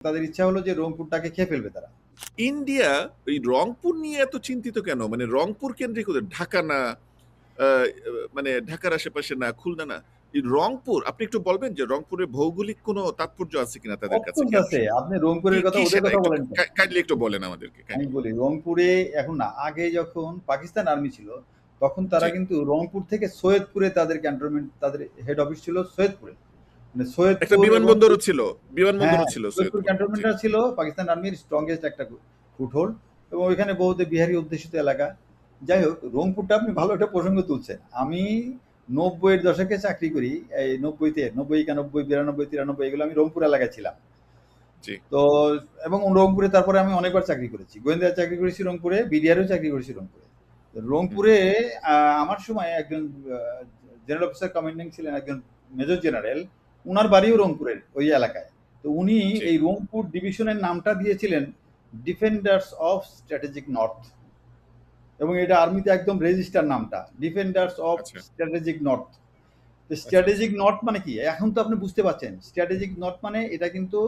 তাদের ইচ্ছা হলো যে রংপুরটাকে খেয়ে ফেলবে তারা। ইন্ডিয়া এই রংপুর নিয়ে এত চিন্তিত কেন? মানে রংপুর কেন্দ্রিক ওদের ঢাকা না, আ মানে ঢাকার আশেপাশে না, খুলনা না। এই রংপুর আপনি একটু বলবেন যে রংপুরের ভৌগোলিক কোনো তাৎপর্য আছে কিনা তাদের কাছে? অফকোর্স কেন আছে। আপনি কি রংপুরের কথা কি ওদের সেটা কথা একটু বলেন কেন? কাইন্ডলি একটু বলেন আমাদেরকে আমি কাইন্ডলি। বলি রংপুরে এখন না, আগে যখন পাকিস্তান আর্মি ছিল, তখন জি। তারা কিন্তু রংপুর থেকে সৈয়দপুরে তাদের ক্যান্টনমেন্ট, তাদের হেড অফিস ছিল সৈয়দপুরে। মানে একটা সৈয়দপুর এবং বিমানবন্দরও ছিল। হ্যাঁ, বিমানবন্দরও ছিল সৈয়দপুর সৈয়দপুরে। জি। ক্যান্টনমেন্টটা ছিল পাকিস্তান আর্মির স্ট্রংগেস্ট একটা ফুটহোল্ড এবং ওইখানে বহুতে বিহারি অধ্যুষিত এলাকা। যাই হোক, রংপুরটা আপনি ভালো একটা প্রসঙ্গ তুলছেন। আমি ৯০ এর দশকে চাকরি করি। এই ৯০ তে ৯০, ৯১, ৯২, ৯৩ এগুলো আমি রংপুর এলাকায় ছিলাম। জি। তো এবং রংপুরে তারপরে আমি অনেকবার চাকরি করেছি। গোয়েন্দার চাকরি করেছি রংপুরে, বিডিআরও চাকরি করেছি রংপুরে। হুম, রংপুরে আমার সময় একজন জেনারেল অফিসার কমান্ডিং ছিলেন, একজন মেজর জেনারেল। উনার বাড়িও রংপুরের ওই এলাকায়। তো উনি জি। এই রংপুর ডিভিশনের নামটা দিয়েছিলেন ডিফেন্ডার্স অফ স্ট্র্যাটেজিক নর্থ, এবং এটা আর্মিতে একদম রেজিস্টার নামটা ডিফেন্ডার্স অফ আচ্ছা, স্ট্র্যাটেজিক নর্থ। তো আচ্ছা, আচ্ছা। স্ট্র্যাটেজিক নর্থ মানে কি? এখন তো আপনি বুঝতে পারছেন স্ট্র্যাটেজিক নর্থ মানে এটা কিন্তু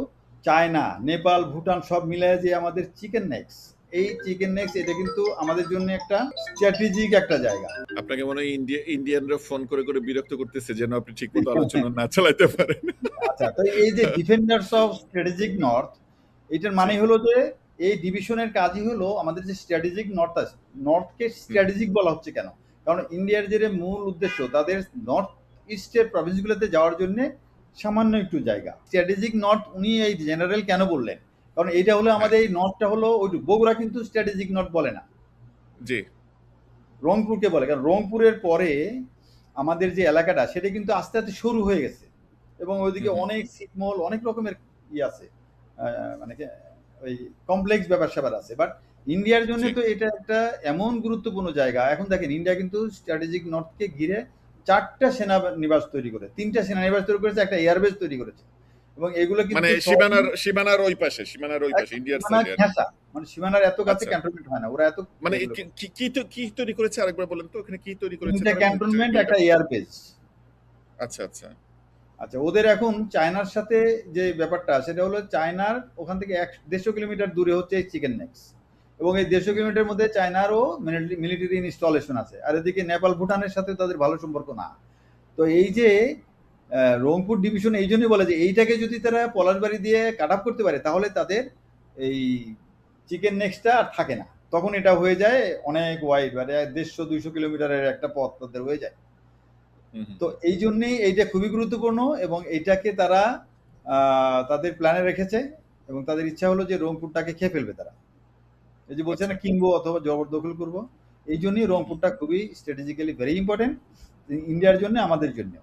চায়না, নেপাল, ভুটান সব মিলায় যে আমাদের চিকেন নেক্স, এই চিকেন নেক্স এটা কিন্তু আমাদের জন্য একটা স্ট্র্যাটেজিক একটা জায়গা। আপনাকে মনে হয় ইন্ডিয়ানরা ফোন করে বিরক্ত করতেছে যেন আপনি ঠিকমতো আলোচনা না চালাইতে পারেন। আচ্ছা, তো এই যে ডিফেন্ডার্স অফ স্ট্র্যাটেজিক নর্থ, এটার জি। মানে হলো যে এই ডিভিশনের কাজই হলো আমাদের যে স্ট্র্যাটেজিক নর্থ আছে, নর্থকে হুম, স্ট্র্যাটেজিক বলা হচ্ছে কেন? কারণ ইন্ডিয়ার যে মূল উদ্দেশ্য তাদের নর্থ ইস্টের প্রভিন্সগুলোতে যাওয়ার জন্য সামান্য একটু জায়গা। স্ট্র্যাটেজিক নর্থ উনি এই জেনারেল কেন বললেন? কারণ এটা হলো হ্যাঁ, আমাদের এই নর্থটা হলো ওইটুকু। বগুড়া কিন্তু স্ট্র্যাটেজিক নর্থ বলে না, জি, রংপুরকে বলে। কারণ রংপুরের পরে আমাদের যে এলাকাটা সেটা কিন্তু আস্তে আস্তে সরু হয়ে গেছে এবং হুম, ওইদিকে হুম, অনেক ছিটমহল, অনেক রকমের আছে, মানে ওই কমপ্লেক্স ব্যাপার স্যাপার আছে। বাট ইন্ডিয়ার জন্য জি। তো এটা একটা এমন গুরুত্বপূর্ণ জায়গা। এখন দেখেন ইন্ডিয়া কিন্তু স্ট্র্যাটেজিক নর্থকে ঘিরে ৪টা সেনানিবাস তৈরি করে, ৩টা সেনানিবাস তৈরি করেছে, একটা এয়ারবেস তৈরি করেছে এবং এগুলো মানে কিন্তু সবই সীমানার ওই পাশে, সীমানার ওই পাশে, একদম ইন্ডিয়ার সীমানার সাইডে আরকি। ঘেঁষা, মানে সীমানার এত কাছে আচ্ছা। ক্যান্টনমেন্ট হয় না, ওরা এত মানে এগুলো করে। কি তৈরি করেছে আরেকবার বলেন তো? ওখানে কি তৈরি করেছে ৩টা তারা? মানে ক্যান্টনমেন্ট, বিল্ড একটা আপ। এয়ারবেস। আচ্ছা, আচ্ছা। আচ্ছা, ওদের এখন চায়নার সাথে যে ব্যাপারটা সেটা হলো চায়নার ওখান থেকে ১৫০ কিলোমিটার দূরে হচ্ছে এই চিকেন নেক্স এবং এই ১৫০ কিলোমিটার মধ্যে চায়নারও মিলিটারি ইনস্টলেশন আছে, আর এদিকে নেপাল ভুটানের সাথে তাদের ভালো সম্পর্ক না। তো এই যে রংপুর ডিভিশন এই জন্যই বলে যে এইটাকে যদি তারা পলাশবাড়ি দিয়ে কাট আপ করতে পারে তাহলে তাদের এই চিকেন নেক্সটটা আর থাকে না, তখন এটা হয়ে যায় অনেক ওয়াইড, মানে ১৫০-২০০ কিলোমিটারের একটা পথ তাদের হয়ে যায়। হুম, হুম, তো হুম। এই জন্যেই এইটা খুবই গুরুত্বপূর্ণ এবং এইটাকে তারা তাদের প্ল্যানে রেখেছে এবং তাদের ইচ্ছা হলো যে রংপুরটাকে খেয়ে ফেলবে তারা। এই যে বলছে আচ্ছা। না কিনবো অথবা জবরদখল করবো, এই জন্যই হুম, হুম। রংপুরটা খুবই স্ট্র্যাটেজিক্যালি ভেরি ইম্পর্টেন্ট ইন্ডিয়ার জন্য, আমাদের জন্য।